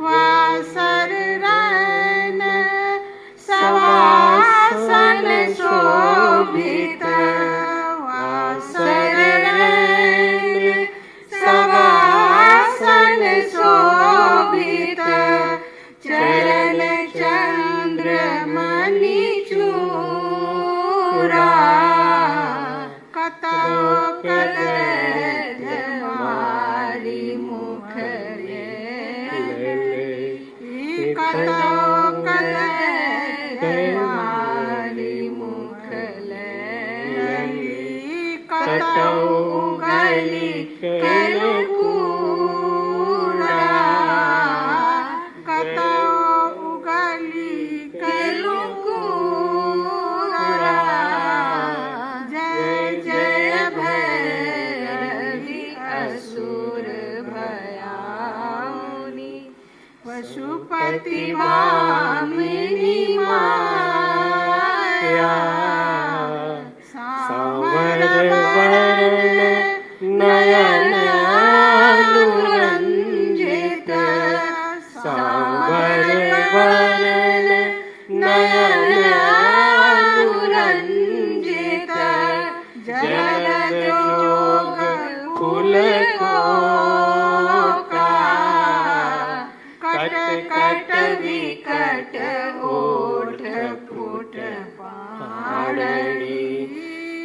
Washer run savasana शोभित washer run savasana शोभित चरण चंद्रमणि चूड़ा कतौ कलध मारी मुख कतौ कलध मारी मुख कतौ गली कलकूड़ा कतौ गली कलकूड़ा जय जय भैरवी असुर भयाउनी पशुपति भामिनी माया सांवर वर्ण नयन अनुरंजित सांवर वर्ण नयन अनुरंजित जलद जोग फूल को कट कट विकट ओठ फुट पाड़ड़ी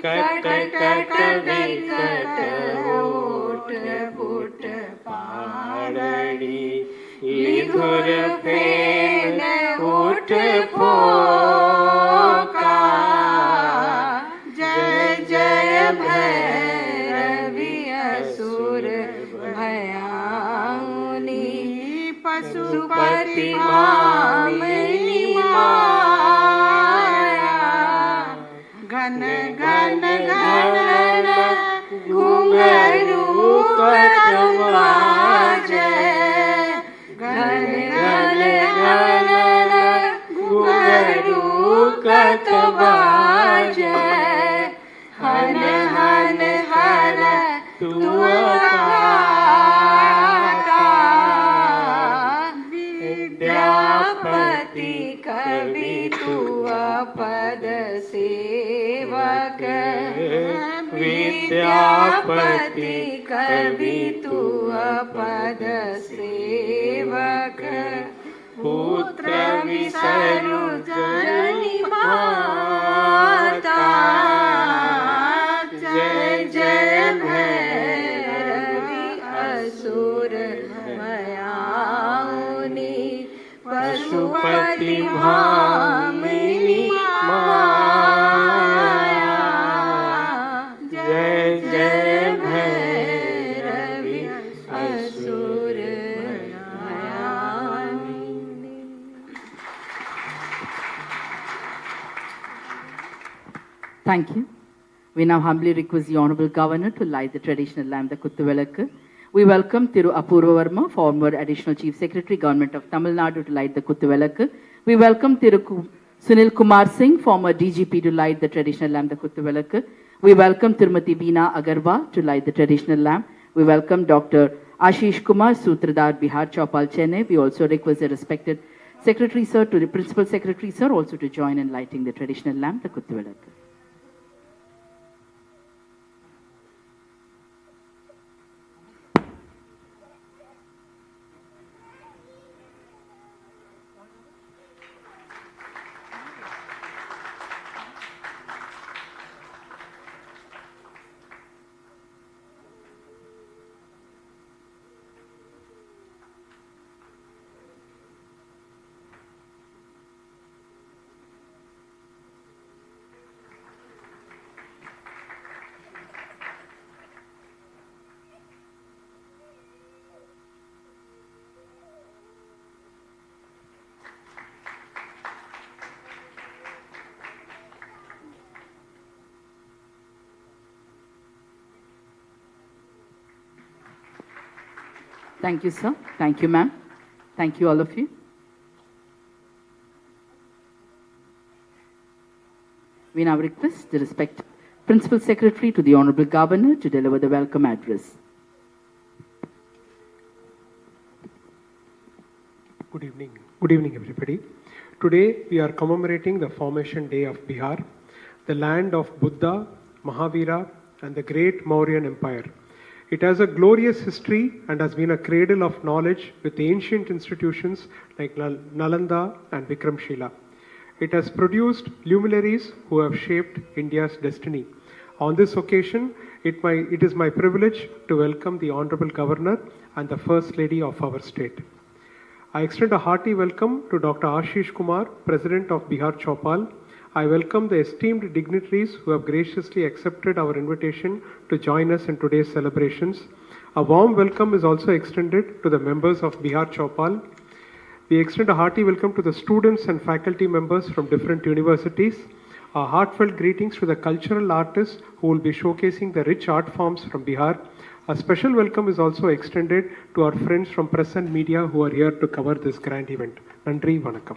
कट कट विकट ओठ फुट पाड़ड़ी विधुर फेन उठ फोका जय जय भैरवी असुर भयाउनी पशुपति भामिनी माया घन घन घन घुंघरू कटवाजे घन घन घन घुंघरू कटवाजे हन हन हर विद्यापति कवि तुआ पद सेवक विद्यापति कवि तुआ पद सेवक पुत्र विसरु जननी माता जय जय भैरवी असुर भयाउनी पशुपति भामिनी माया जय जय भैरवी असुर भयाउनी। Thank you. We now humbly request the Honorable Governor to light the traditional lamp, the Kuttuvilakku. We welcome Thiru Apurva Verma, former Additional Chief Secretary, Government of Tamil Nadu, to light the Kuttuvilakku. We welcome Sunil Kumar Singh, former DGP, to light the traditional lamp, the Kuttuvilakku. We welcome Tirumati Beena Agarwal to light the traditional lamp. We welcome Dr. Ashish Kumar, Sutradar, Bihar, Chopal, Chennai. We also request the respected Secretary, Sir, to the Principal Secretary, Sir, also to join in lighting the traditional lamp, the Kuttuvilakku. Thank you, sir. Thank you, ma'am. Thank you, all of you. We now request the respected Principal Secretary to the Honorable Governor to deliver the welcome address. Good evening. Good evening, everybody. Today, we are commemorating the formation day of Bihar, the land of Buddha, Mahavira, and the great Mauryan Empire. It has a glorious history and has been a cradle of knowledge with ancient institutions like Nalanda and Vikramshila. It has produced luminaries who have shaped India's destiny. On this occasion, it is my privilege to welcome the Honorable Governor and the First Lady of our state. I extend a hearty welcome to Dr. Ashish Kumar, President of Bihar Chopal. I welcome the esteemed dignitaries who have graciously accepted our invitation to join us in today's celebrations. A warm welcome is also extended to the members of Bihar Chopal. We extend a hearty welcome to the students and faculty members from different universities. Our heartfelt greetings to the cultural artists who will be showcasing the rich art forms from Bihar. A special welcome is also extended to our friends from press and media who are here to cover this grand event. Nandri Vanakkam.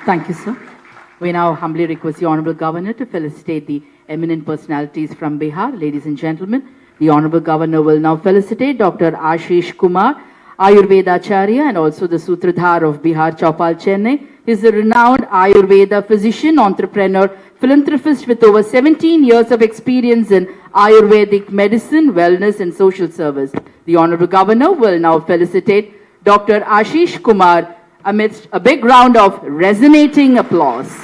Thank you, sir. We now humbly request the Honorable Governor to felicitate the eminent personalities from Bihar. Ladies and gentlemen, the Honorable Governor will now felicitate Dr. Ashish Kumar, Ayurvedacharya and also the Sutradhar of Bihar Chopal, Chennai. He is a renowned Ayurveda physician, entrepreneur, philanthropist with over 17 years of experience in Ayurvedic medicine, wellness and social service. The Honorable Governor will now felicitate Dr. Ashish Kumar amidst a big round of resonating applause.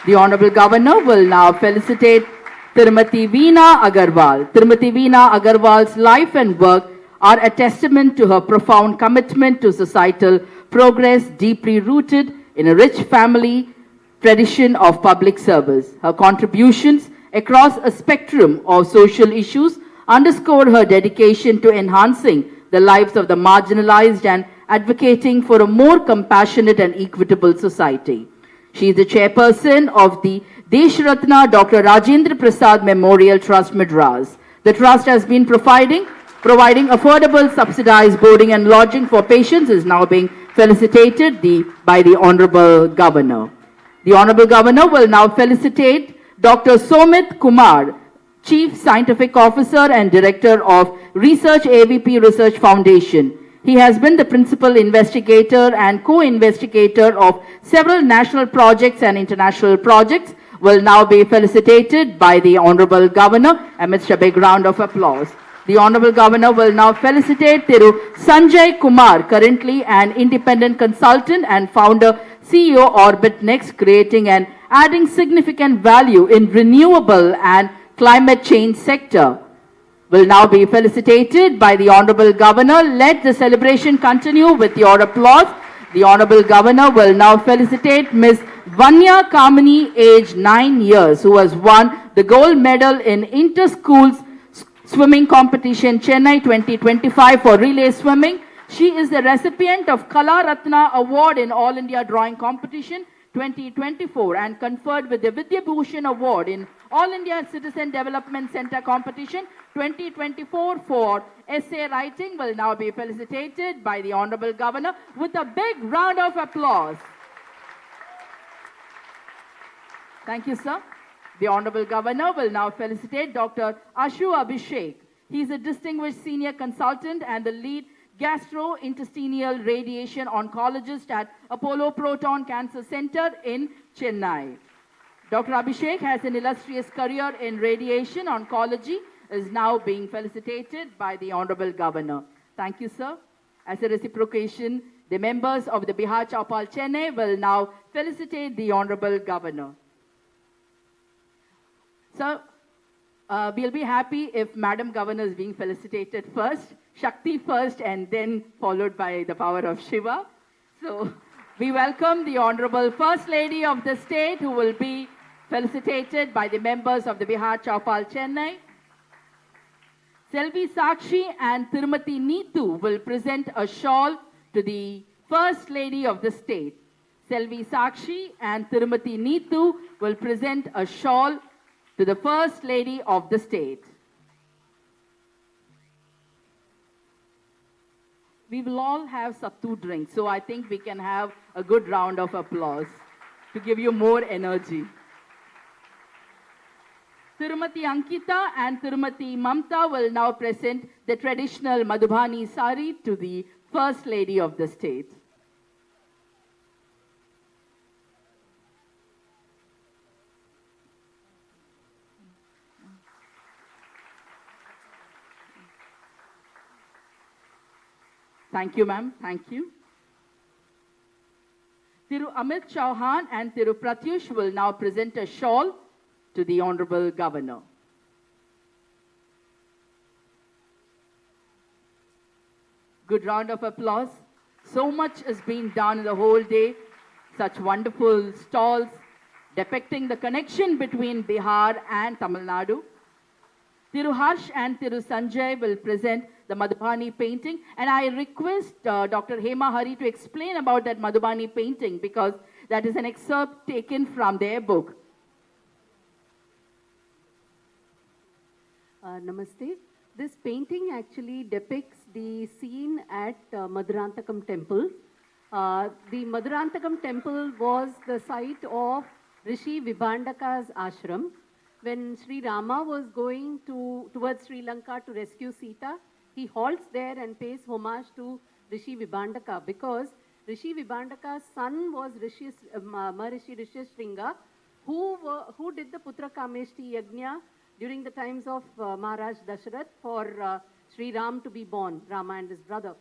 The Honorable Governor will now felicitate Tirumati Veena Agarwal. Tirumati Veena Agarwal's life and work are a testament to her profound commitment to societal progress, deeply rooted in a rich family tradition of public service. Her contributions across a spectrum of social issues underscore her dedication to enhancing the lives of the marginalized and advocating for a more compassionate and equitable society. She is the chairperson of the Deshratna Dr. Rajendra Prasad Memorial Trust, Madras. The trust has been providing affordable subsidized boarding and lodging for patients is now being felicitated by the Honorable Governor. The Honorable Governor will now felicitate Dr. Somit Kumar, Chief Scientific Officer and Director of Research AVP Research Foundation. He has been the principal investigator and co-investigator of several national projects and international projects, will now be felicitated by the Honorable Governor amidst a big round of applause. The Honorable Governor will now felicitate Thiru Sanjay Kumar, currently an independent consultant and founder, CEO Orbit Next, creating and adding significant value in renewable and climate change sector. Will now be felicitated by the Honorable Governor. Let the celebration continue with your applause. The Honorable Governor will now felicitate Ms. Vanya Kamini, aged 9 years, who has won the gold medal in Inter-Schools Swimming Competition Chennai 2025 for relay swimming. She is the recipient of Kala Ratna Award in All India Drawing Competition 2024 and conferred with the Vidya Bhushan Award in All India Citizen Development Center Competition 2024 for essay writing. Will now be felicitated by the Honorable Governor with a big round of applause. Thank you, sir. The Honorable Governor will now felicitate Dr. Ashu Abhishek. He is a distinguished senior consultant and the lead gastrointestinal radiation oncologist at Apollo Proton Cancer Center in Chennai. Dr. Abhishek has an illustrious career in radiation oncology, is now being felicitated by the Honorable Governor. Thank you, sir. As a reciprocation, the members of the Bihar Chopal Chennai will now felicitate the Honorable Governor. So, we'll be happy if Madam Governor is being felicitated first, Shakti first, and then followed by the power of Shiva. So, we welcome the Honorable First Lady of the state who will be felicitated by the members of the Bihar Chopal Chennai. Selvi Sakshi and Tirumati Neetu will present a shawl to the First Lady of the state. Selvi Sakshi and Tirumati Neetu will present a shawl to the First Lady of the state. We will all have sattu drink, so I think we can have a good round of applause to give you more energy. Tirumati Ankita and Tirumati Mamta will now present the traditional Madhubani sari to the First Lady of the state. Thank you, ma'am. Thank you. Thiru Amit Chauhan and Thiru Pratyush will now present a shawl to the Honorable Governor. Good round of applause. So much has been done the whole day. Such wonderful stalls depicting the connection between Bihar and Tamil Nadu. Thiru Harsh and Thiru Sanjay will present the Madhubani painting, and I request Dr. Hema Hari to explain about that Madhubani painting because that is an excerpt taken from their book. Namaste. This painting actually depicts the scene at Madurantakam temple. The Madurantakam temple was the site of Rishi Vibhandaka's ashram. When Sri Rama was going towards Sri Lanka to rescue Sita, he halts there and pays homage to Rishi Vibhandaka because Rishi Vibhandaka's son was Maharishi Rishishringa, who did the Putra Kameshti Yajna during the times of Maharaj Dasharath for Sri Ram to be born, Rama and his brother.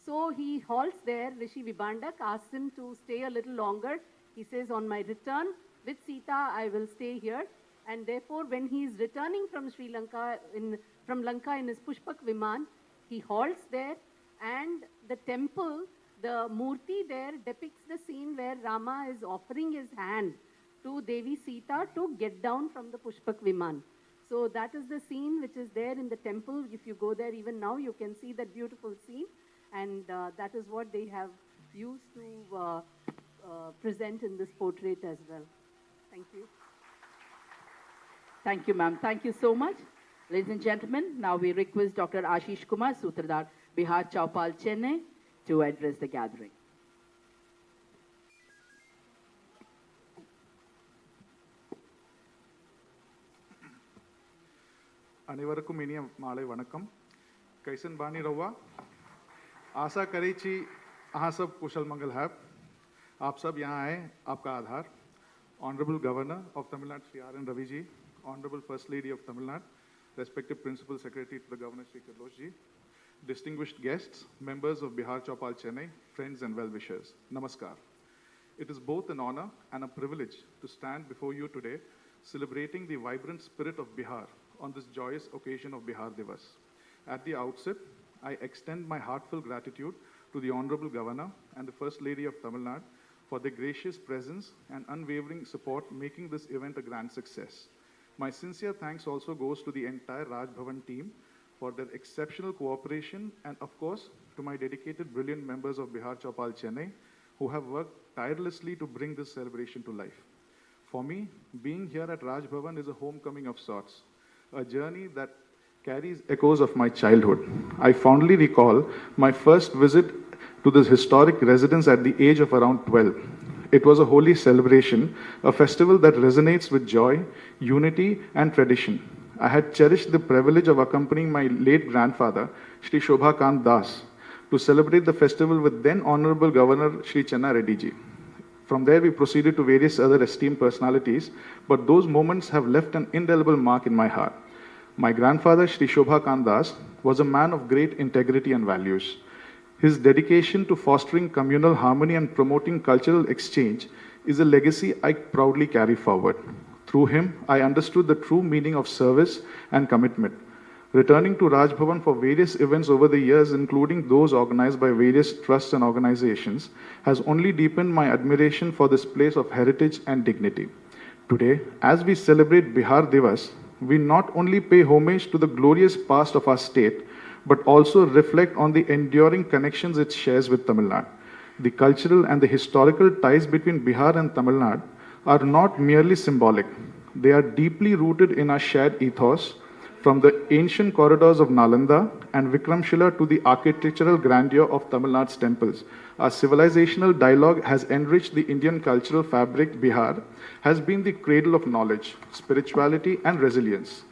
So he halts there. Rishi Vibhandak asks him to stay a little longer. He says, on my return with Sita, I will stay here. And therefore, when he is returning from Sri Lanka, from Lanka in his Pushpak Viman, he halts there, and the temple, the murti there depicts the scene where Rama is offering his hand to Devi Sita to get down from the Pushpak Viman. So that is the scene which is there in the temple. If you go there even now, you can see that beautiful scene, and that is what they have used to present in this portrait as well. Thank you. Thank you, ma'am. Thank you so much. Ladies and gentlemen, now we request Dr. Ashish Kumar, Sutradar, Bihar Chaupal, Chennai, to address the gathering. अनेवरकुम इनिय माले वणक्कम कैसन बानी रवा आशा करी छी अहाँ सब कुशल मंगल है आप सब यहाँ आए आपका आधार honourable governor of Tamil Nadu Shri R N Ravi ji honourable first lady of Tamil Nadu respective principal secretary to the governor Shri कलोश ji distinguished guests members of Bihar Chaupal Chennai friends and well wishers namaskar. It is both an honor and a privilege to stand before you today celebrating the vibrant spirit of Bihar on this joyous occasion of Bihar Divas. At the outset, I extend my heartfelt gratitude to the Honorable Governor and the First Lady of Tamil Nadu for their gracious presence and unwavering support making this event a grand success. My sincere thanks also goes to the entire Raj Bhavan team for their exceptional cooperation and of course to my dedicated brilliant members of Bihar Chaupal Chennai who have worked tirelessly to bring this celebration to life. For me, being here at Raj Bhavan is a homecoming of sorts, a journey that carries echoes of my childhood. I fondly recall my first visit to this historic residence at the age of around 12. It was a holy celebration, a festival that resonates with joy, unity and tradition. I had cherished the privilege of accompanying my late grandfather, Shri Shobha Kant Das, to celebrate the festival with then Honorable Governor Shri Channa Reddy ji. From there, we proceeded to various other esteemed personalities, but those moments have left an indelible mark in my heart. My grandfather, Shri Shobha Kant Das, was a man of great integrity and values. His dedication to fostering communal harmony and promoting cultural exchange is a legacy I proudly carry forward. Through him, I understood the true meaning of service and commitment. Returning to Raj Bhavan for various events over the years, including those organized by various trusts and organizations, has only deepened my admiration for this place of heritage and dignity. Today, as we celebrate Bihar Divas, we not only pay homage to the glorious past of our state, but also reflect on the enduring connections it shares with Tamil Nadu. The cultural and the historical ties between Bihar and Tamil Nadu are not merely symbolic. They are deeply rooted in our shared ethos, from the ancient corridors of Nalanda and Vikramshila to the architectural grandeur of Tamil Nadu's temples. Our civilizational dialogue has enriched the Indian cultural fabric. Bihar has been the cradle of knowledge, spirituality, and resilience.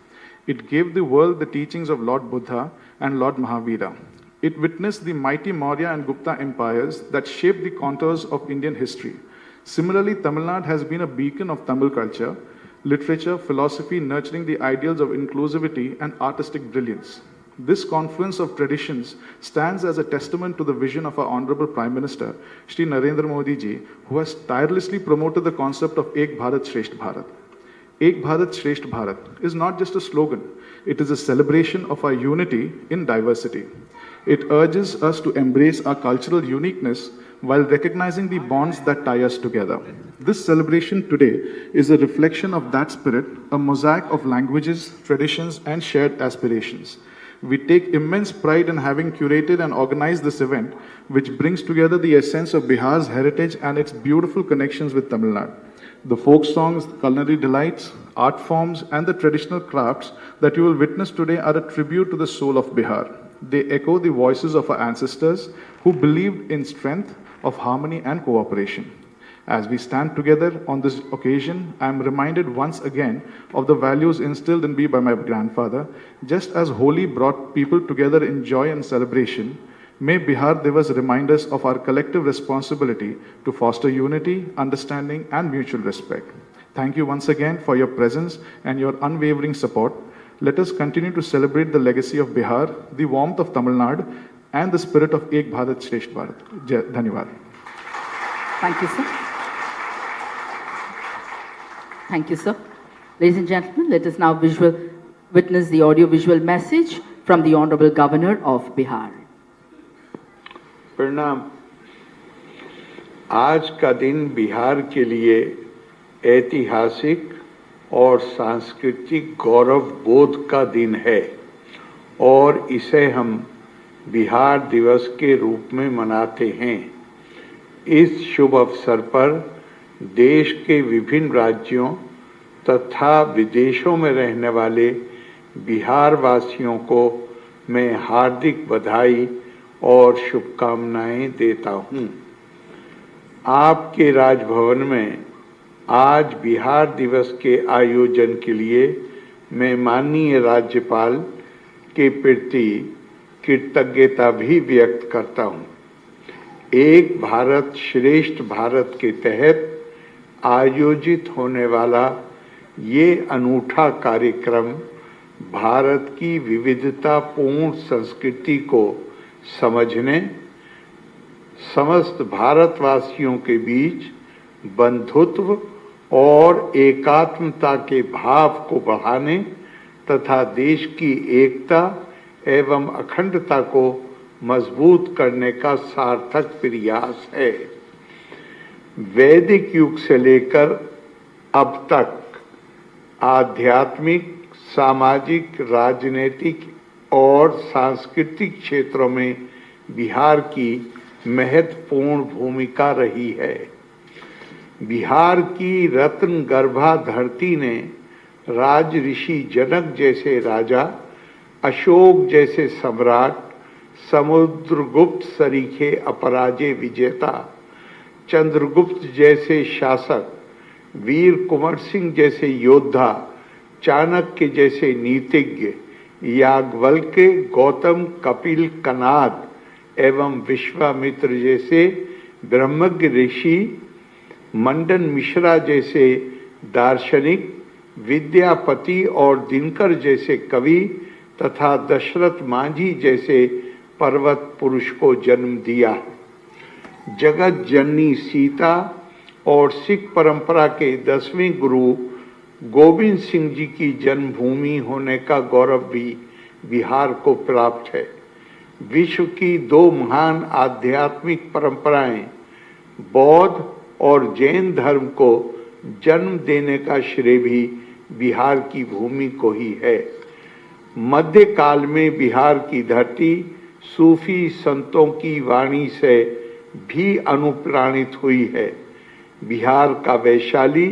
It gave the world the teachings of Lord Buddha and Lord Mahavira. It witnessed the mighty Maurya and Gupta empires that shaped the contours of Indian history. Similarly, Tamil Nadu has been a beacon of Tamil culture, literature, philosophy, nurturing the ideals of inclusivity and artistic brilliance. This confluence of traditions stands as a testament to the vision of our Honorable Prime Minister, Shri Narendra Modi ji, who has tirelessly promoted the concept of Ek Bharat Shresth Bharat. Ek Bharat Shresth Bharat is not just a slogan, it is a celebration of our unity in diversity. It urges us to embrace our cultural uniqueness while recognizing the bonds that tie us together. This celebration today is a reflection of that spirit, a mosaic of languages, traditions, and shared aspirations. We take immense pride in having curated and organized this event, which brings together the essence of Bihar's heritage and its beautiful connections with Tamil Nadu. The folk songs, culinary delights, art forms, and the traditional crafts that you will witness today are a tribute to the soul of Bihar. They echo the voices of our ancestors who believed in strength of harmony and cooperation. As we stand together on this occasion, I am reminded once again of the values instilled in me by my grandfather. Just as Holi brought people together in joy and celebration, may Bihar Divas remind us of our collective responsibility to foster unity, understanding, and mutual respect. Thank you once again for your presence and your unwavering support. Let us continue to celebrate the legacy of Bihar, the warmth of Tamil Nadu, and the spirit of Ek Bharat Shresth Bharat. Dhanyavad. Thank you, sir. Thank you, sir. Ladies and gentlemen, let us now witness the audio-visual message from the Honorable Governor of Bihar. प्रणाम। आज का दिन बिहार के लिए ऐतिहासिक और सांस्कृतिक गौरव बोध का दिन है और इसे हम बिहार दिवस के रूप में मनाते हैं। इस शुभ अवसर पर देश के विभिन्न राज्यों तथा विदेशों में रहने वाले बिहार वासियों को मैं हार्दिक बधाई और शुभकामनाएं देता हूं। आपके राजभवन में आज बिहार दिवस के आयोजन के लिए मैं माननीय राज्यपाल के प्रति कृतज्ञता भी व्यक्त करता हूं। एक भारत श्रेष्ठ भारत के तहत आयोजित होने वाला ये अनूठा कार्यक्रम भारत की विविधतापूर्ण संस्कृति को समझने, समस्त भारतवासियों के बीच बंधुत्व और एकात्मता के भाव को बढ़ाने तथा देश की एकता एवं अखंडता को मजबूत करने का सार्थक प्रयास है। वैदिक युग से लेकर अब तक आध्यात्मिक, सामाजिक, राजनीतिक और सांस्कृतिक क्षेत्रों में बिहार की महत्वपूर्ण भूमिका रही है। बिहार की रत्न गर्भा धरती ने राज ऋषि जनक जैसे राजा, अशोक जैसे सम्राट, समुद्रगुप्त सरीखे अपराजय विजेता, चंद्रगुप्त जैसे शासक, वीर कुंवर सिंह जैसे योद्धा, चाणक्य जैसे नीतिज्ञ, याज्ञवल्क्य, गौतम, कपिल, कनाद एवं विश्वामित्र जैसे ब्रह्मज्ञ ऋषि, मंडन मिश्रा जैसे दार्शनिक, विद्यापति और दिनकर जैसे कवि तथा दशरथ मांझी जैसे पर्वत पुरुष को जन्म दिया। जगत जननी सीता और सिख परंपरा के 10वें गुरु गोविंद सिंह जी की जन्मभूमि होने का गौरव भी बिहार को प्राप्त है। विश्व की 2 महान आध्यात्मिक परंपराएं, बौद्ध और जैन धर्म को जन्म देने का श्रेय भी बिहार की भूमि को ही है। मध्यकाल में बिहार की धरती सूफी संतों की वाणी से भी अनुप्राणित हुई है। बिहार का वैशाली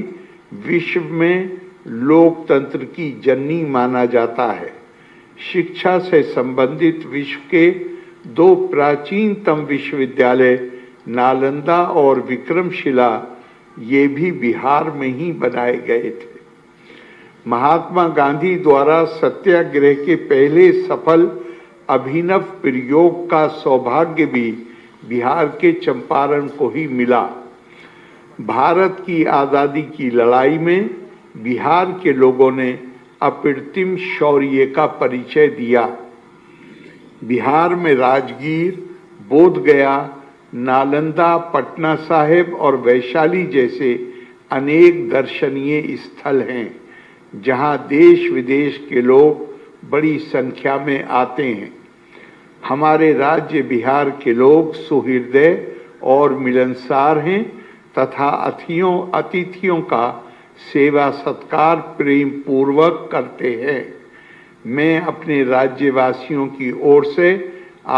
विश्व में लोकतंत्र की जननी माना जाता है। शिक्षा से संबंधित विश्व के 2 प्राचीनतम विश्वविद्यालय नालंदा और विक्रमशिला ये भी बिहार में ही बनाए गए थे। महात्मा गांधी द्वारा सत्याग्रह के पहले सफल अभिनव प्रयोग का सौभाग्य भी बिहार के चंपारण को ही मिला। भारत की आजादी की लड़ाई में बिहार के लोगों ने अप्रतिम शौर्य का परिचय दिया। बिहार में राजगीर, बोधगया, नालंदा, पटना साहिब और वैशाली जैसे अनेक दर्शनीय स्थल हैं, जहां देश विदेश के लोग बड़ी संख्या में आते हैं। हमारे राज्य बिहार के लोग सुहृदय और मिलनसार हैं तथा अतिथियों का सेवा सत्कार प्रेम पूर्वक करते हैं। मैं अपने राज्यवासियों की ओर से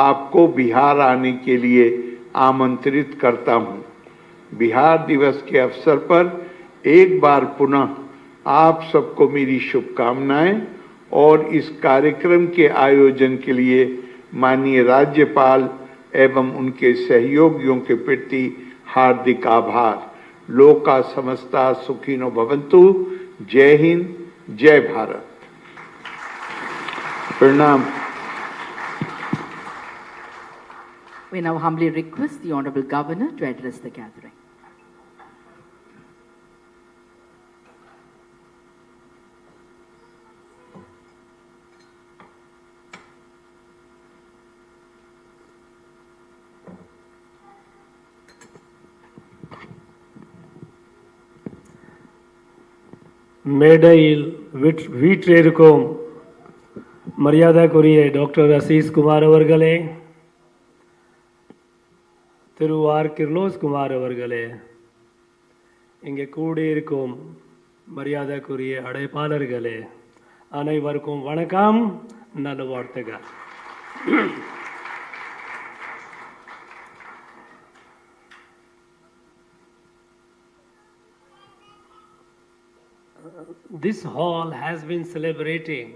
आपको बिहार आने के लिए आमंत्रित करता हूं। बिहार दिवस के अवसर पर एक बार पुनः आप सबको मेरी शुभकामनाएं और इस कार्यक्रम के आयोजन के लिए माननीय राज्यपाल एवं उनके सहयोगियों के प्रति हार्दिक आभार। लोका समस्ता सुखिनो भवन्तु। जय हिंद, जय भारत। प्रणाम। We now humbly request the Honorable Governor to address the gathering. மேடையில் வீற்றிருக்கும் மரியாதைக்குரிய டாக்டர் அசீஸ் குமார் அவர்களே, திரு ஆர் கிர்லோஸ் குமார் அவர்களே, இங்கே கூடியிருக்கும் மரியாதைக்குரிய அழைப்பாளர்களே, அனைவருக்கும் வணக்கம், நல்வாழ்த்துகள். This hall has been celebrating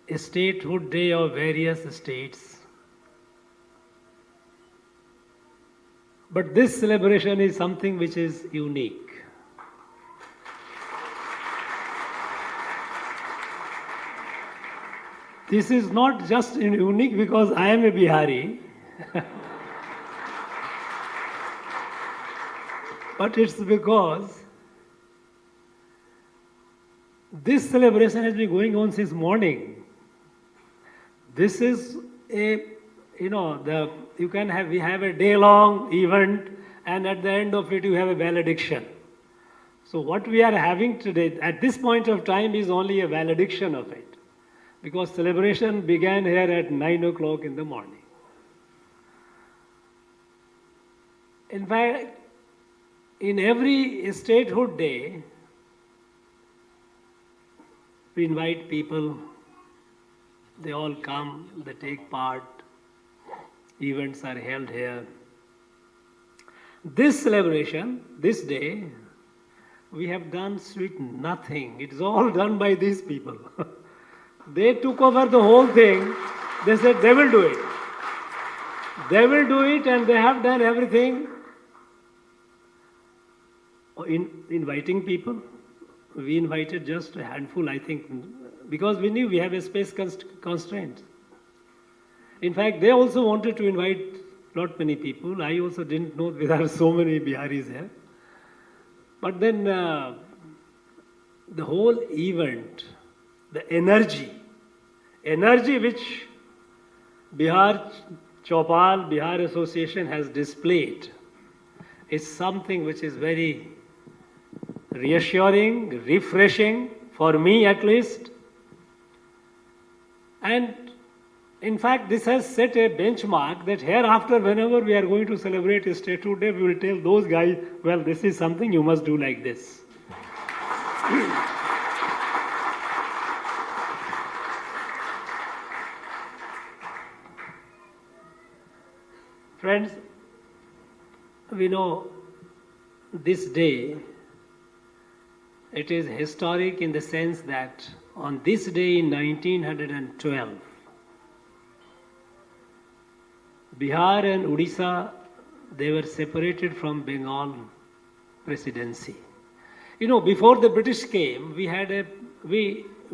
a statehood day of various states. But this celebration is something which is unique. This is not just unique because I am a Bihari, but it's because this celebration has been going on since morning. This is a, we have a day-long event, and at the end of it you have a valediction. So what we are having today, at this point of time, is only a valediction of it, because celebration began here at 9 o'clock in the morning. In fact, in every statehood day, we invite people, they all come, they take part, events are held here. This celebration, this day, we have done sweet nothing. It is all done by these people. They took over the whole thing. They said they will do it. They will do it, and they have done everything. Inviting people. We invited just a handful, I think, because we knew we have a space constraint. In fact, they also wanted to invite not many people. I also didn't know there are so many Biharis here. But then the whole event, the energy which Bihar Chopal, Bihar Association has displayed is something which is very reassuring, refreshing, for me at least. And in fact, this has set a benchmark that hereafter, whenever we are going to celebrate a Statehood Day, we will tell those guys, well, this is something you must do like this. Friends, we know this day, it is historic in the sense that on this day in 1912, Bihar and Odisha, they were separated from Bengal presidency. You know, before the British came, we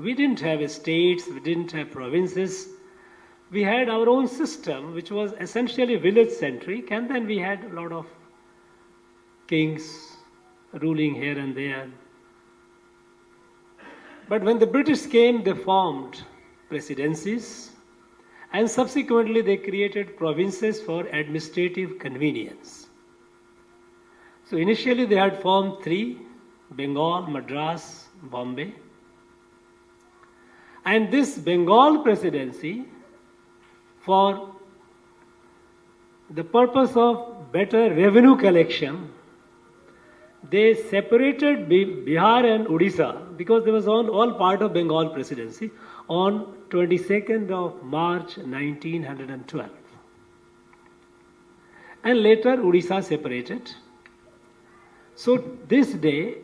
didn't have states, we didn't have provinces. We had our own system, which was essentially village-centric, and then we had a lot of kings ruling here and there. But when the British came, they formed presidencies, and subsequently they created provinces for administrative convenience. So initially they had formed 3, Bengal, Madras, Bombay. And this Bengal presidency, for the purpose of better revenue collection, they separated Bihar and Odisha, because they was all part of Bengal presidency, on 22nd of March 1912. And later Odisha separated. So this day,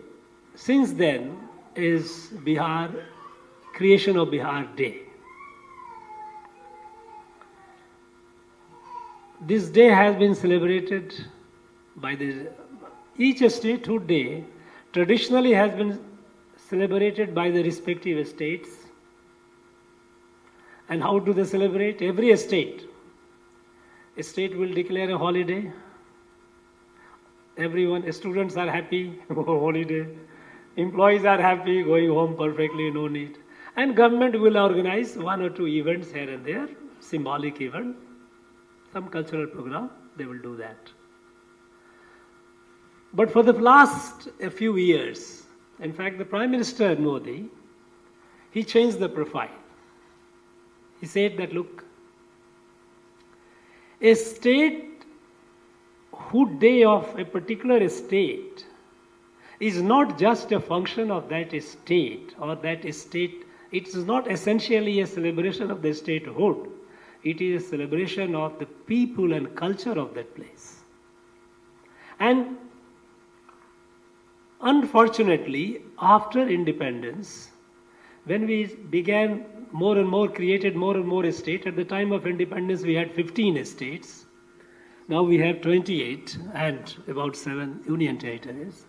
since then, is creation of Bihar Day. This day has been celebrated by each statehood day traditionally has been celebrated by the respective states. And how do they celebrate? Every a state will declare a holiday. Everyone, students are happy, holiday. Employees are happy, going home perfectly, no need. And government will organize 1 or 2 events here and there, symbolic event, some cultural program, they will do that. But for the last few years, in fact, the Prime Minister Modi, he changed the profile. He said that, look, a statehood day of a particular state is not just a function of that state or that state. It is not essentially a celebration of the statehood. It is a celebration of the people and culture of that place. And unfortunately, after independence, when we began created more and more states, at the time of independence we had 15 states. Now we have 28 and about 7 union territories.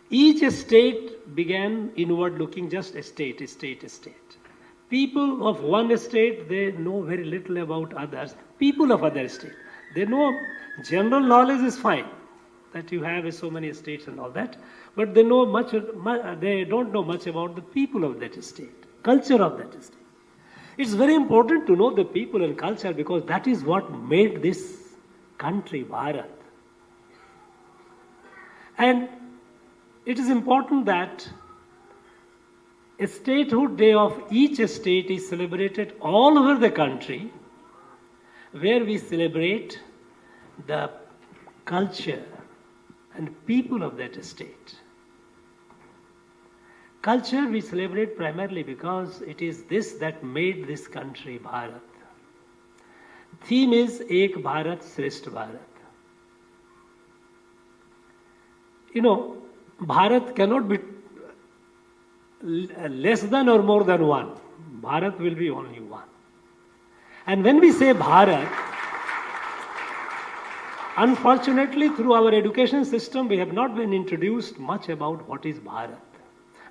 Each state began inward looking, just a state. People of one state, they know very little about others. People of other state, they know general knowledge is fine, that you have so many states and all that, but they don't know much about the people of that state, culture of that state. It's very important to know the people and culture, because that is what made this country Bharat. And it is important that a statehood day of each state is celebrated all over the country, where we celebrate the culture and people of that state. Culture we celebrate primarily because it is this that made this country Bharat. Theme is Ek Bharat Shrestha Bharat. You know, Bharat cannot be less than or more than one. Bharat will be only one. And when we say Bharat, unfortunately through our education system we have not been introduced much about what is Bharat.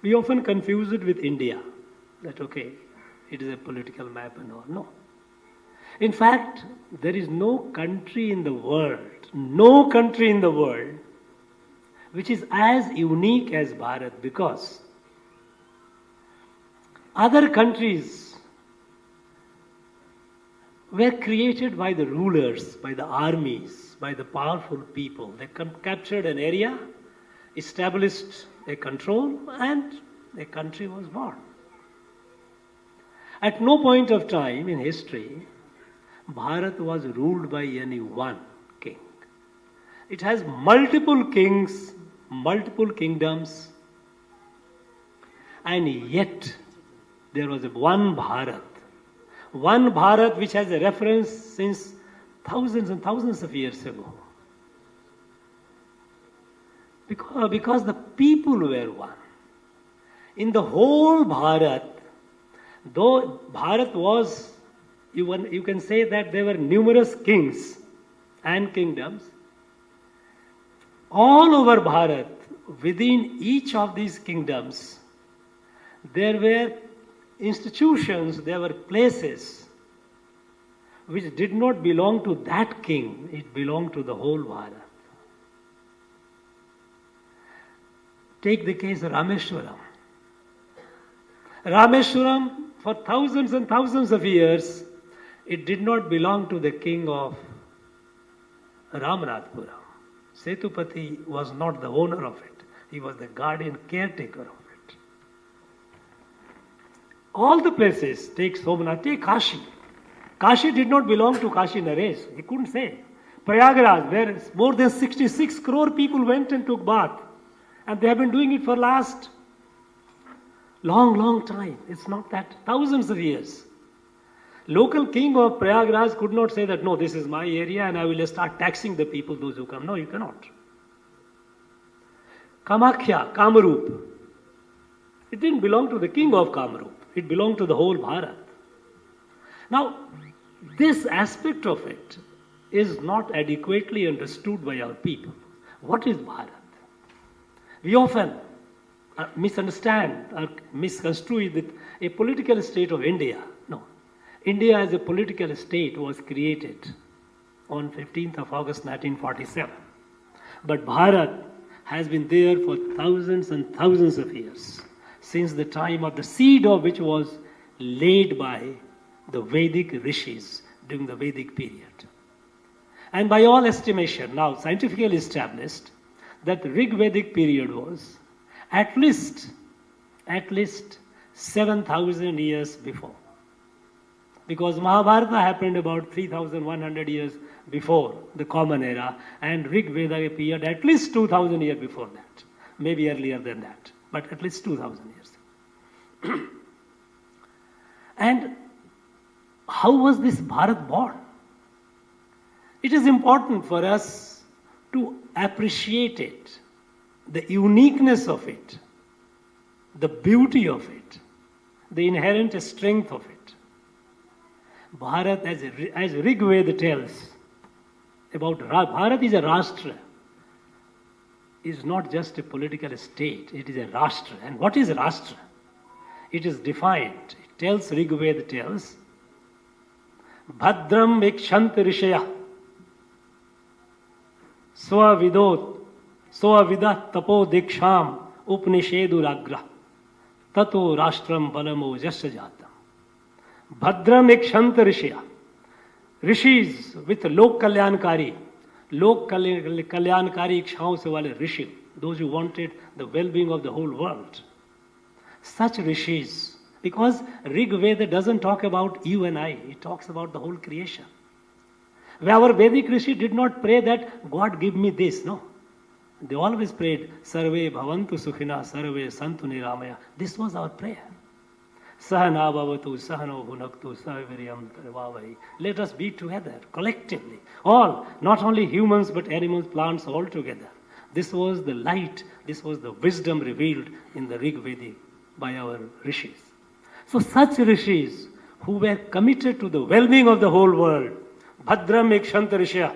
We often confuse it with India, that okay, it is a political map and all. No. In fact, there is no country in the world, which is as unique as Bharat, because other countries were created by the rulers, by the armies, by the powerful people. They captured an area, established a control, and a country was born. At no point of time in history, Bharat was ruled by any one king. It has multiple kings, multiple kingdoms, and yet there was one Bharat which has a reference since thousands and thousands of years ago. Because the people were one. in the whole Bharat, though Bharat was, you can say that there were numerous kings and kingdoms, all over Bharat, within each of these kingdoms, there were institutions, there were places which did not belong to that king, it belonged to the whole Bharat. Take the case of Rameshwaram. Rameshwaram, for thousands and thousands of years, it did not belong to the king of Ramanathpuram. Setupati was not the owner of it. He was the guardian caretaker of it. All the places, take Somnath, take Kashi. Kashi did not belong to Kashi Naresh. He couldn't say. Prayagraj, where more than 66 crore people went and took bath. And they have been doing it for last long time. It's not that, thousands of years. Local king of Prayagraj could not say that, no, this is my area and I will start taxing the people, those who come. No, you cannot. Kamakhya, Kamarup. It didn't belong to the king of Kamarup. It belonged to the whole Bharat. Now, this aspect of it is not adequately understood by our people. What is Bharat? We often misunderstand or misconstrue it with a political state of India. No. India as a political state was created on 15th of August 1947. But Bharat has been there for thousands and thousands of years, since the time of the seed of which was laid by the Vedic rishis during the Vedic period. And by all estimation, now scientifically established, that the Rig Vedic period was at least 7,000 years before. Because Mahabharata happened about 3,100 years before the Common Era, and Rig Veda appeared at least 2,000 years before that. Maybe earlier than that, but at least 2,000 years. And how was this Bharat born? It is important for us to appreciate it, the uniqueness of it, the beauty of it, the inherent strength of it. Bharat, as Rig Veda tells about Bharat, is a Rashtra. Is not just a political state, it is a Rashtra. And what is Rashtra? It is defined. It tells, Rig Veda tells, Bhadram Ikshant Rishaya Swavidat Tapo Diksham Upanisheduragra Tato Rashtram Balamo Jasyajatam. Bhadram Ikshant Rishaya. Rishis with Lok Kalyankari ikshaon se wale rishi, those who wanted the well-being of the whole world. Such rishis, because Rig Veda doesn't talk about you and I, it talks about the whole creation. Our Vedic rishi did not pray that God give me this, no. They always prayed, Sarve Bhavantu Sukhina, Sarve Santu Niramaya. This was our prayer. Sahana Bhavatu, Sahano Bhunaktu, Sahaviryam Tarvavahi. Let us be together, collectively. All, not only humans, but animals, plants, all together. This was the light, this was the wisdom revealed in the Rig Veda by our rishis. So such rishis who were committed to the well-being of the whole world, Bhadram Ikshant Rishya,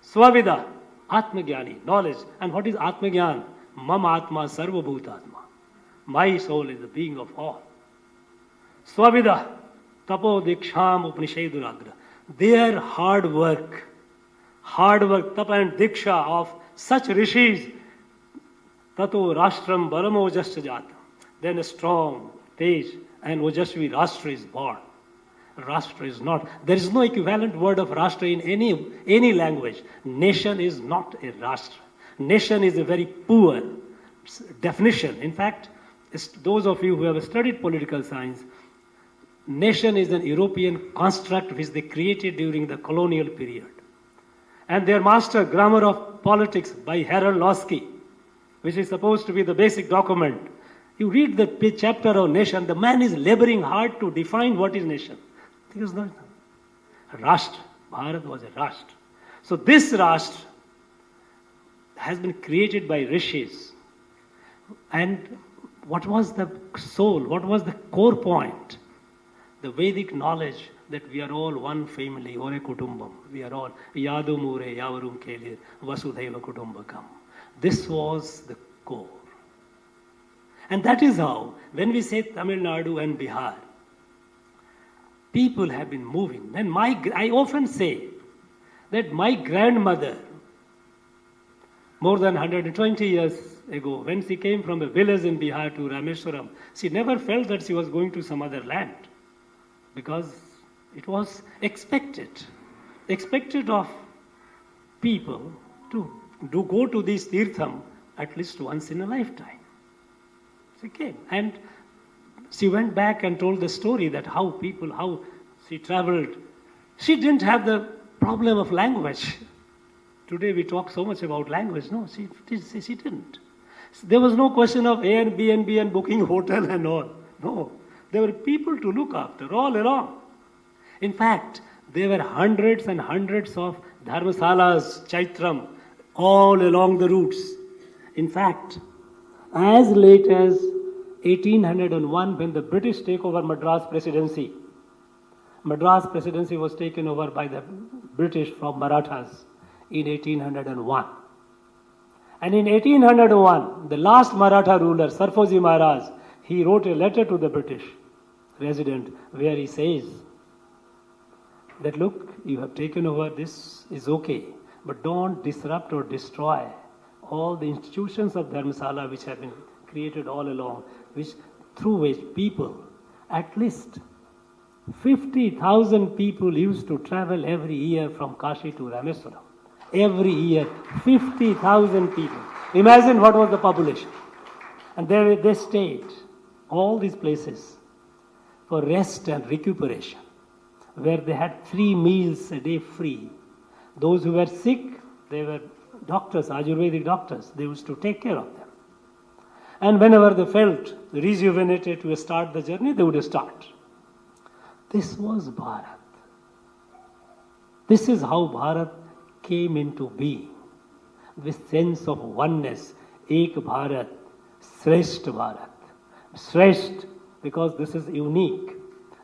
Swavida, Atmagyani, knowledge. And what is Atmagyan? Mam Atma Sarva Bhutatma. My soul is the being of all. Swavida, Tapo Diksham Upanisheduragra. Their hard work, tapa and diksha of such rishis, Tato Rashtram Balamo Jasyajatam. Then a strong, tej, and Ojasvi Rashtra is born. Rashtra is not. There is no equivalent word of Rashtra in any language. Nation is not a Rashtra. Nation is a very poor definition. In fact, those of you who have studied political science, nation is an European construct which they created during the colonial period. And their master, Grammar of Politics by Harold Lasky, which is supposed to be the basic document, you read the chapter of nation, the man is laboring hard to define what is nation. It is not. Rashtra. Bharat was a Rashtra. So this Rashtra has been created by rishis. And what was the soul, what was the core point? The Vedic knowledge that we are all one family, Ore Kutumbam. We are all Yadu Mure, Yavarum Kelir, Vasudhaiva Kutumbakam. This was the core. And that is how, when we say Tamil Nadu and Bihar, people have been moving. Then I often say that my grandmother, more than 120 years ago, when she came from a village in Bihar to Rameswaram, she never felt that she was going to some other land, because it was expected of people to go to this Tirtham at least once in a lifetime. She came and she went back and told the story that how she traveled. She didn't have the problem of language. Today we talk so much about language. No, she didn't. There was no question of Airbnb and booking hotel and all. No, there were people to look after all along. In fact, there were hundreds and hundreds of dharmasalas, chaitram, all along the routes. In fact, as late as 1801, when the British take over Madras Presidency was taken over by the British from Marathas in 1801. And in 1801, the last Maratha ruler, Sarfoji Maharaj, he wrote a letter to the British resident where he says that, look, you have taken over, this is okay, but don't disrupt or destroy all the institutions of Dharmasala which have been created all along, through which people, at least 50,000 people used to travel every year from Kashi to Rameswaram. Every year, 50,000 people. Imagine what was the population. And they stayed, all these places, for rest and recuperation, where they had 3 meals a day free. Those who were sick, they were doctors, Ayurvedic doctors. They used to take care of them. And whenever they felt rejuvenated to start the journey, they would start. This was Bharat. This is how Bharat came into being. This sense of oneness, Ek Bharat, Sresht Bharat. Sresht because this is unique.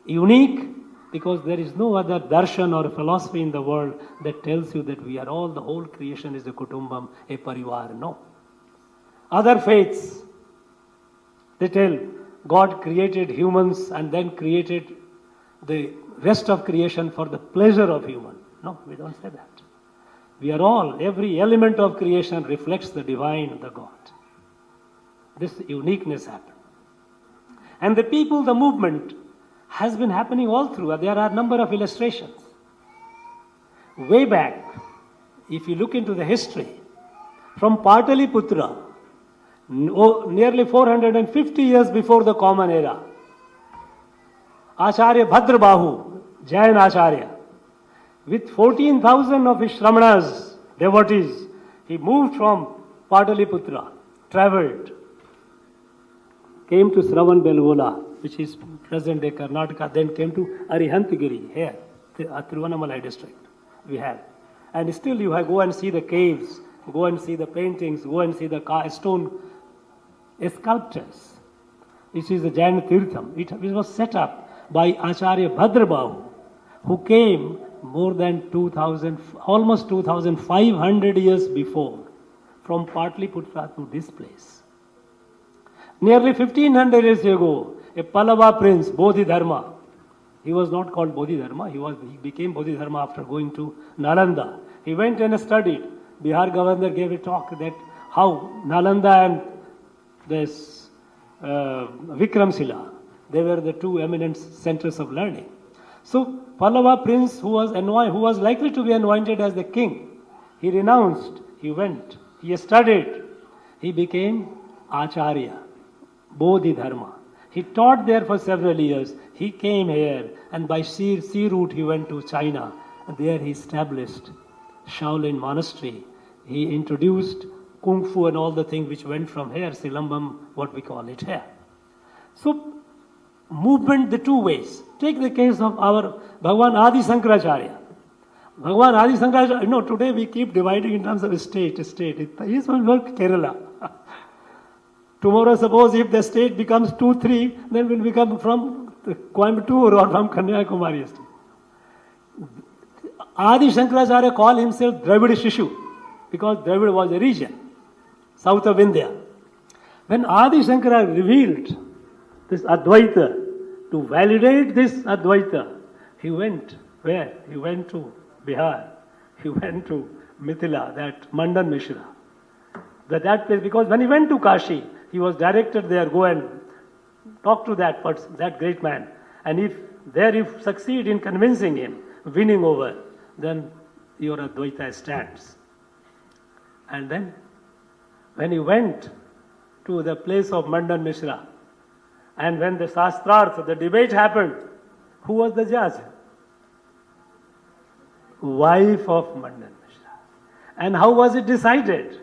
Unique because there is no other darshan or philosophy in the world that tells you that we are all, the whole creation is a kutumbam, a parivar. No. Other faiths, they tell God created humans and then created the rest of creation for the pleasure of human. No, we don't say that. We are all, every element of creation reflects the divine, the God. This uniqueness happened. And the people, the movement has been happening all through. There are a number of illustrations. Way back, if you look into the history, from Pataliputra, nearly 450 years before the Common Era, Acharya Bhadrabahu, Jain Acharya, with 14,000 of his Shramanas, devotees, he moved from Pataliputra, travelled, came to Sravanbelgola, which is present-day Karnataka, then came to Arihantagiri, here, Tiruvannamalai district, we have. And still you have go and see the caves, go and see the paintings, go and see the stone sculptures. This is the Jain Tirtham. It was set up by Acharya Bhadrabahu, who came more than almost 2,500 years before, from Pataliputra to this place. Nearly 1,500 years ago, a Pallava prince, Bodhidharma, he was not called Bodhidharma, he became Bodhidharma after going to Nalanda. He went and studied. Bihar governor gave a talk that how Nalanda and this Vikramshila, they were the 2 eminent centers of learning. So Pallava prince who was likely to be anointed as the king, he renounced, he went, he studied, he became Acharya, Bodhidharma. He taught there for several years. He came here and by sea route he went to China. And there he established Shaolin Monastery. He introduced Kung Fu and all the things which went from here, Silambam, what we call it here. So movement the 2 ways. Take the case of our Bhagwan Adi Sankaracharya. Bhagwan Adi Sankaracharya, today we keep dividing in terms of state. He is from Kerala. Tomorrow, suppose if the state becomes 2, 3, then will become from Coimbatore or from Kanyakumari state. Adi Shankaracharya called himself Dravida Shishu because Dravida was a region south of India. When Adi Shankara revealed this Advaita, to validate this Advaita, he went where? He went to Bihar. He went to Mithila, that Mandan Mishra. That place, because when he went to Kashi, he was directed there, go and talk to that person, that great man. And if succeed in convincing him, winning over, then your Advaita stands. And then, when he went to the place of Mandan Mishra, and when the Shastrarth, the debate happened, who was the judge? Wife of Mandan Mishra. And how was it decided?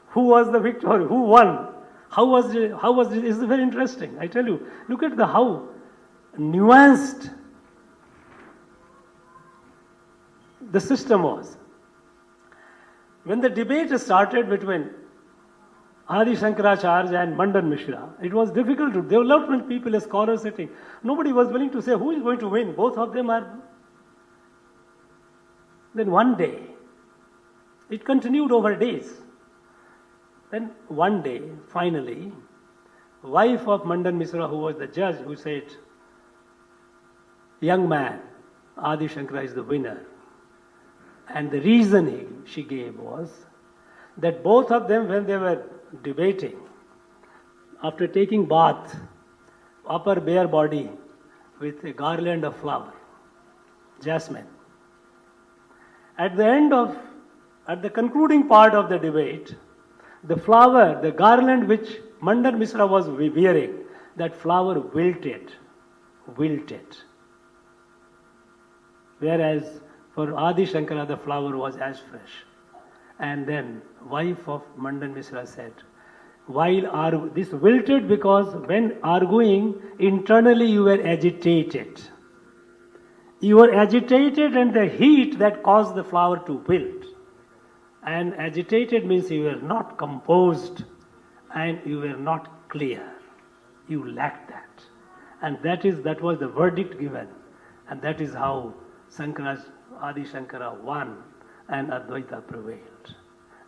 Who was the victor? Who won? How was it? It's very interesting. I tell you, look at how nuanced the system was. When the debate started between Adi Shankaracharya and Mandan Mishra, it was difficult to, there were a lot of people, as scholars sitting. Nobody was willing to say who is going to win. Both of them are. Then one day, it continued over days. Then one day, finally, wife of Mandan Mishra, who was the judge, who said, young man, Adi Shankara is the winner. And the reason she gave was that both of them, when they were debating, after taking bath, upper bare body with a garland of flower, jasmine. At the concluding part of the debate, the flower, the garland which Mandan Mishra was wearing, that flower wilted. Whereas for Adi Shankara, the flower was as fresh. And then wife of Mandan Mishra said, this wilted because when arguing, internally you were agitated. You were agitated, and the heat that caused the flower to wilt. And agitated means you were not composed and you were not clear. You lacked that. And that was the verdict given. And that is how Adi Shankara won and Advaita prevailed.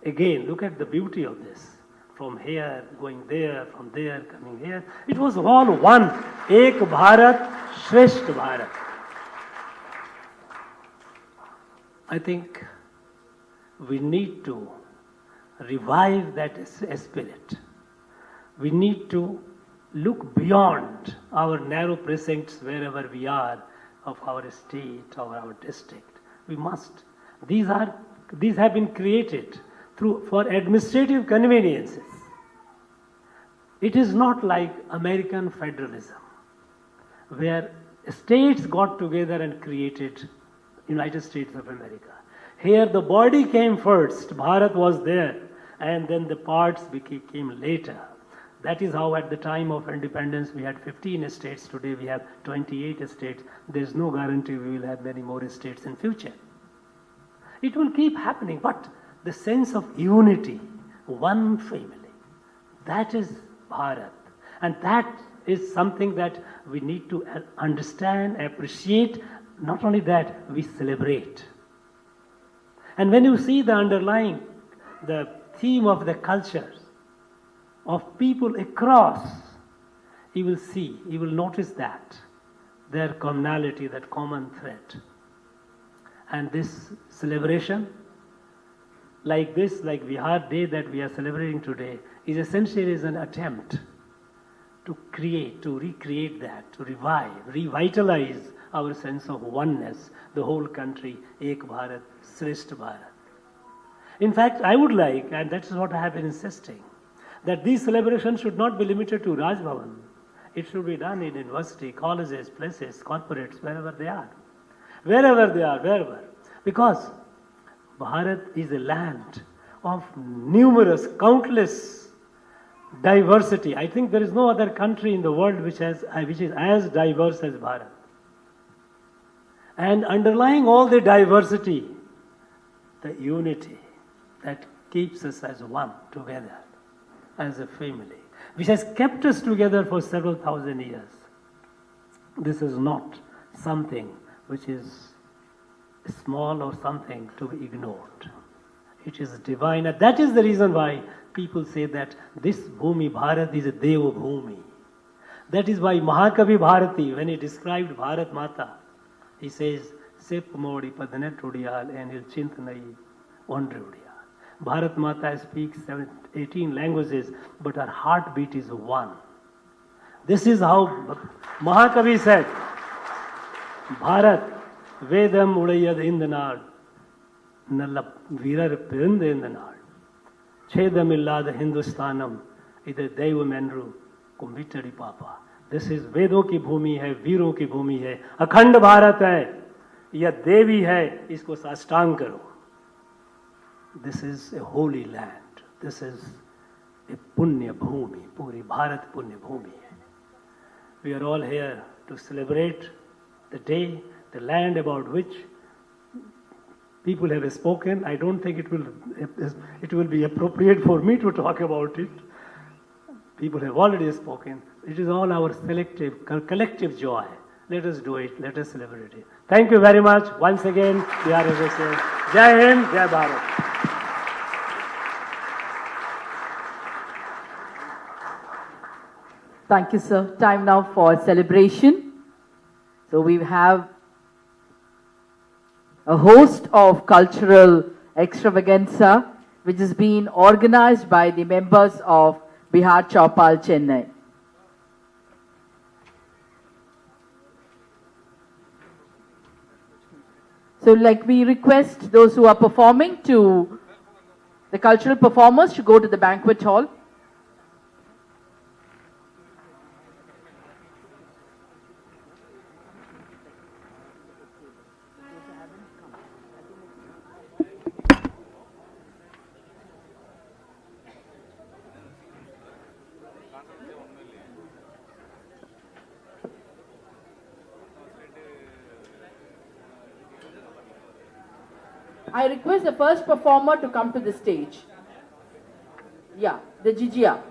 Again, look at the beauty of this. From here, going there, from there, coming here. It was all one. Ek Bharat, Shresht Bharat. I think we need to revive that spirit. We need to look beyond our narrow precincts wherever we are of our state or our district. We must. These have been created for administrative conveniences. It is not like American federalism, where states got together and created United States of America. Here the body came first, Bharat was there, and then the parts came later. That is how at the time of independence we had 15 states, today we have 28 states. There is no guarantee we will have many more states in future. It will keep happening, but the sense of unity, one family, that is Bharat. And that is something that we need to understand, appreciate. Not only that, we celebrate. And when you see the theme of the cultures of people across, you will notice that their commonality, that common thread. And this celebration, like Bihar Day that we are celebrating today, is essentially an attempt to recreate that, to revitalize our sense of oneness, the whole country, Ek Bharat, Shresht Bharat. In fact, I would like, and that's what I have been insisting, that these celebrations should not be limited to Raj Bhavan. It should be done in university, colleges, places, corporates, wherever they are. Wherever. Because Bharat is a land of numerous, countless diversity. I think there is no other country in the world which is as diverse as Bharat. And underlying all the diversity, the unity that keeps us as one together, as a family. which has kept us together for several thousand years. This is not something which is small or something to be ignored. It is divine, and that is the reason why people say that this Bhumi Bharat is a Deva Bhumi. That is why Mahakavi Bharati, when he described Bharat Mata, he says, Sep Modi Padanet Udiyal and Il Chintanai Ondre Udiyal. Bharat Mata speaks 18 languages, but her heartbeat is one. This is how Mahakavi said, Bharat Vedam Udayad Indanad Nalla Virar Pirinde Indanad Chedamillada Hindustanam Ida Deva Menru Kumbitari Papa. This is वेदों की भूमि है, वीरों की भूमि है, अखंड भारत है, यह देवी है, इसको साष्टांग करो. This is a holy land. This is a पुण्य भूमि, पूरी भारत पुण्य भूमि है. We are all here to celebrate the day, the land about which people have spoken. I don't think it will be appropriate for me to talk about it. People have already spoken. It is all our collective joy. Let us do it. Let us celebrate it. Thank you very much. Once again, Bihar says, Jai Hind, Jai Bharat. Thank you, sir. Time now for celebration. So we have a host of cultural extravaganza which is being organized by the members of Bihar Chaupal, Chennai. So we request those who are performing to, the cultural performers, to go to the banquet hall. I request the first performer to come to the stage. Yeah, the Jijia.